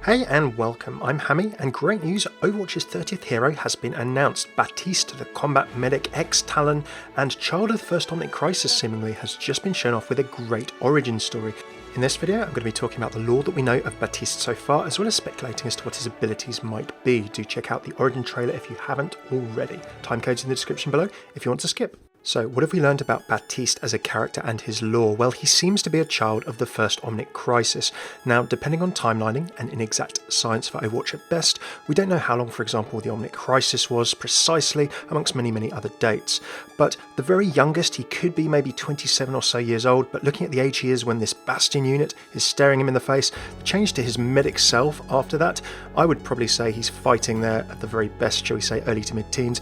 Hey and welcome, I'm Hammeh, and great news, Overwatch's 30th hero has been announced. Baptiste, the combat medic, ex-Talon, and child of the first Omnic Crisis seemingly, has just been shown off with a great origin story. In this video, I'm going to be talking about the lore that we know of Baptiste so far, as well as speculating as to what his abilities might be. Do check out the origin trailer if you haven't already. Timecode's in the description below if you want to skip. So, what have we learned about Baptiste as a character and his lore? Well, he seems to be a child of the first Omnic Crisis. Now, depending on timelining and inexact science for Overwatch at best, we don't know how long, for example, the Omnic Crisis was precisely, amongst many other dates. But the very youngest, he could be maybe 27 or so years old, but looking at the age he is when this Bastion unit is staring him in the face, the change to his medic self after that, I would probably say he's fighting there at the very best, shall we say, early to mid-teens.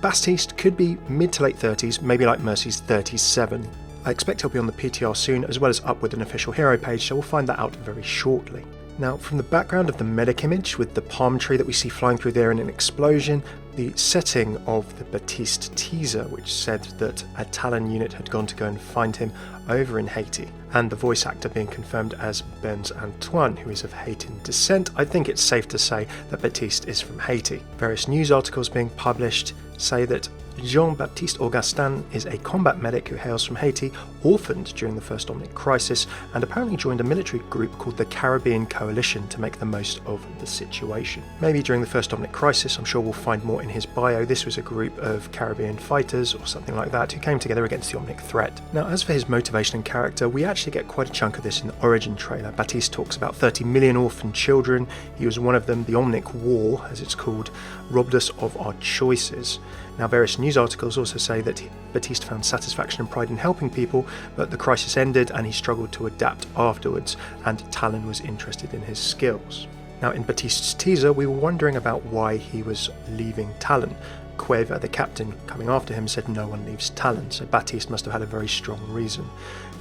Baptiste could be mid to late 30s, maybe like Mercy's 37. I expect he'll be on the PTR soon, as well as up with an official hero page, so we'll find that out very shortly. Now, from the background of the medic image, with the palm tree that we see flying through there in an explosion, the setting of the Baptiste teaser, which said that a Talon unit had gone to go and find him over in Haiti, and the voice actor being confirmed as Benz Antoine, who is of Haitian descent, I think it's safe to say that Baptiste is from Haiti. Various news articles being published say that Jean-Baptiste Augustin is a combat medic who hails from Haiti, orphaned during the first Omnic Crisis, and apparently joined a military group called the Caribbean Coalition to make the most of the situation. Maybe during the first Omnic Crisis, I'm sure we'll find more in his bio. This was a group of Caribbean fighters or something like that who came together against the Omnic threat. Now, as for his motivation and character, we actually get quite a chunk of this in the origin trailer. Baptiste talks about 30 million orphaned children. He was one of them. The Omnic War, as it's called, robbed us of our choices. Now, various news articles also say that Baptiste found satisfaction and pride in helping people, but the crisis ended and he struggled to adapt afterwards, and Talon was interested in his skills. Now, in Baptiste's teaser, we were wondering about why he was leaving Talon. Cueva, the captain, coming after him, said no one leaves Talon, so Baptiste must have had a very strong reason.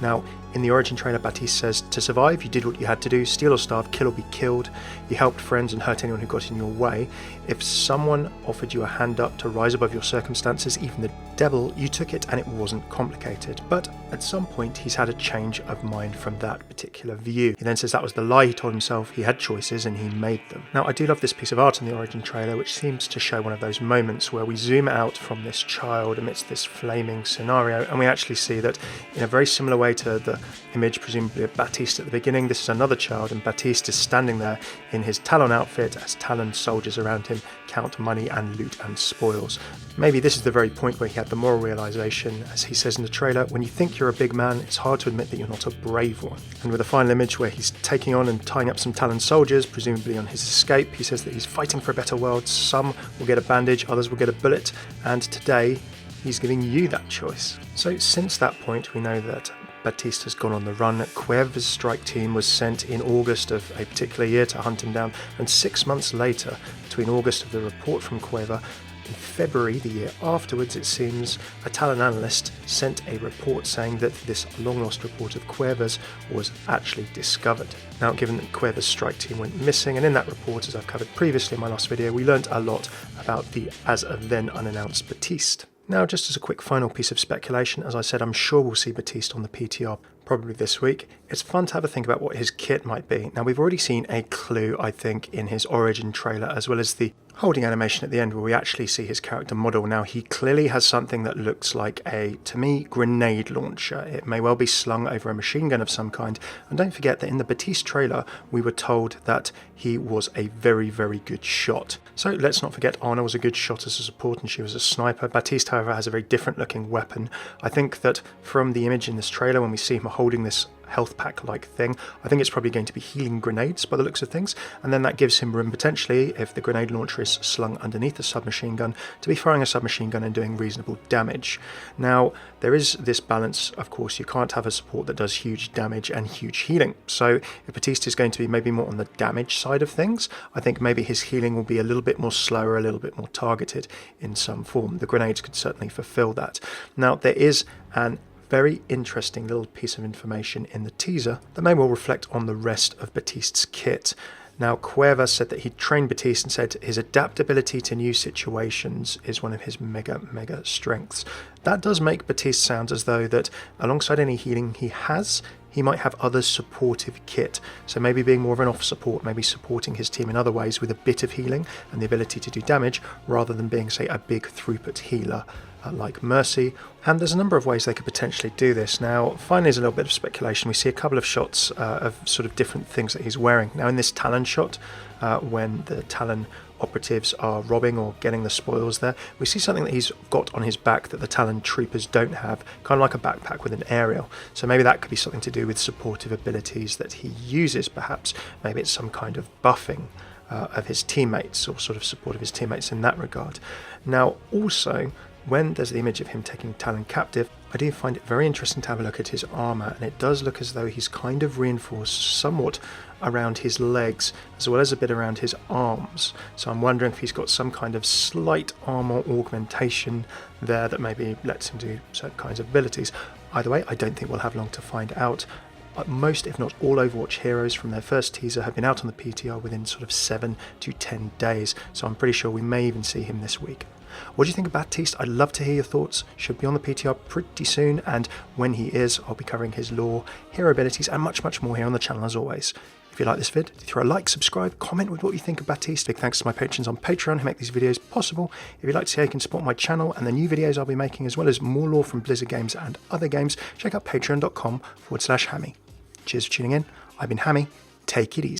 Now, in the origin trailer, Baptiste says, to survive, you did what you had to do, steal or starve, kill or be killed. You helped friends and hurt anyone who got in your way. If someone offered you a hand up to rise above your circumstances, even the devil, you took it and it wasn't complicated. But at some point, he's had a change of mind from that particular view. He then says that was the lie he told himself. He had choices and he made them. Now, I do love this piece of art in the origin trailer, which seems to show one of those moments where we zoom out from this child amidst this flaming scenario, and we actually see that in a very similar way to the image presumably of Baptiste at the beginning, this is another child, and Baptiste is standing there in his Talon outfit as Talon soldiers around him count money and loot and spoils. Maybe this is the very point where he had the moral realization, as he says in the trailer, when you think you're a big man, it's hard to admit that you're not a brave one. And with a final image where he's taking on and tying up some Talon soldiers, presumably on his escape, he says that he's fighting for a better world. Some will get a bandage, others will get a bullet, and today he's giving you that choice. So since that point, we know that Baptiste has gone on the run. Cueva's strike team was sent in August of a particular year to hunt him down, and 6 months later, between August of the report from Cueva, in February, the year afterwards, it seems, a Talon analyst sent a report saying that this long-lost report of Cueva's was actually discovered. Now, given that Cueva's strike team went missing, and in that report, as I've covered previously in my last video, we learnt a lot about the as-of-then unannounced Baptiste. Now, just as a quick final piece of speculation, as I said, I'm sure we'll see Baptiste on the PTR probably this week. It's fun to have a think about what his kit might be. Now, we've already seen a clue, I think, in his origin trailer, as well as the holding animation at the end where we actually see his character model. Now, he clearly has something that looks like a, to me, grenade launcher. It may well be slung over a machine gun of some kind. And don't forget that in the Baptiste trailer, we were told that he was a very good shot. So let's not forget Anna was a good shot as a support and she was a sniper. Baptiste, however, has a very different looking weapon. I think that from the image in this trailer, when we see him holding this health pack like thing, I think it's probably going to be healing grenades by the looks of things, and then that gives him room potentially, if the grenade launcher is slung underneath a submachine gun, to be firing a submachine gun and doing reasonable damage. Now, there is this balance, of course. You can't have a support that does huge damage and huge healing, so if Baptiste is going to be maybe more on the damage side of things, I think maybe his healing will be a little bit more slower, a little bit more targeted in some form. The grenades could certainly fulfill that. Now, there is an very interesting little piece of information in the teaser that may well reflect on the rest of Baptiste's kit. Now, Cueva said that he'd trained Baptiste and said his adaptability to new situations is one of his mega strengths. That does make Baptiste sound as though that alongside any healing he has, he might have other supportive kit. So maybe being more of an off support, maybe supporting his team in other ways with a bit of healing and the ability to do damage, rather than being, say, a big throughput healer like Mercy. And there's a number of ways they could potentially do this. Now, finally, there's a little bit of speculation. We see a couple of shots of sort of different things that he's wearing. Now, in this Talon shot, when the Talon operatives are robbing or getting the spoils there, we see something that he's got on his back that the Talon troopers don't have, kind of like a backpack with an aerial. So maybe that could be something to do with supportive abilities that he uses, perhaps. Maybe it's some kind of buffing of his teammates, or sort of support of his teammates in that regard. Now, also, when there's the image of him taking Talon captive, I do find it very interesting to have a look at his armour, and it does look as though he's kind of reinforced somewhat around his legs, as well as a bit around his arms. So I'm wondering if he's got some kind of slight armour augmentation there that maybe lets him do certain kinds of abilities. Either way, I don't think we'll have long to find out. Most, if not all, Overwatch heroes from their first teaser have been out on the PTR within sort of 7 to 10 days, so I'm pretty sure we may even see him this week. What do you think of Baptiste? I'd love to hear your thoughts. Should be on the PTR pretty soon, and when he is, I'll be covering his lore, hero abilities, and much, much more here on the channel as always. If you like this vid, throw a like, subscribe, comment with what you think of Baptiste. Big thanks to my patrons on Patreon who make these videos possible. If you'd like to see how you can support my channel and the new videos I'll be making, as well as more lore from Blizzard games and other games, check out patreon.com/Hammeh. Cheers for tuning in. I've been Hammeh. Take it easy.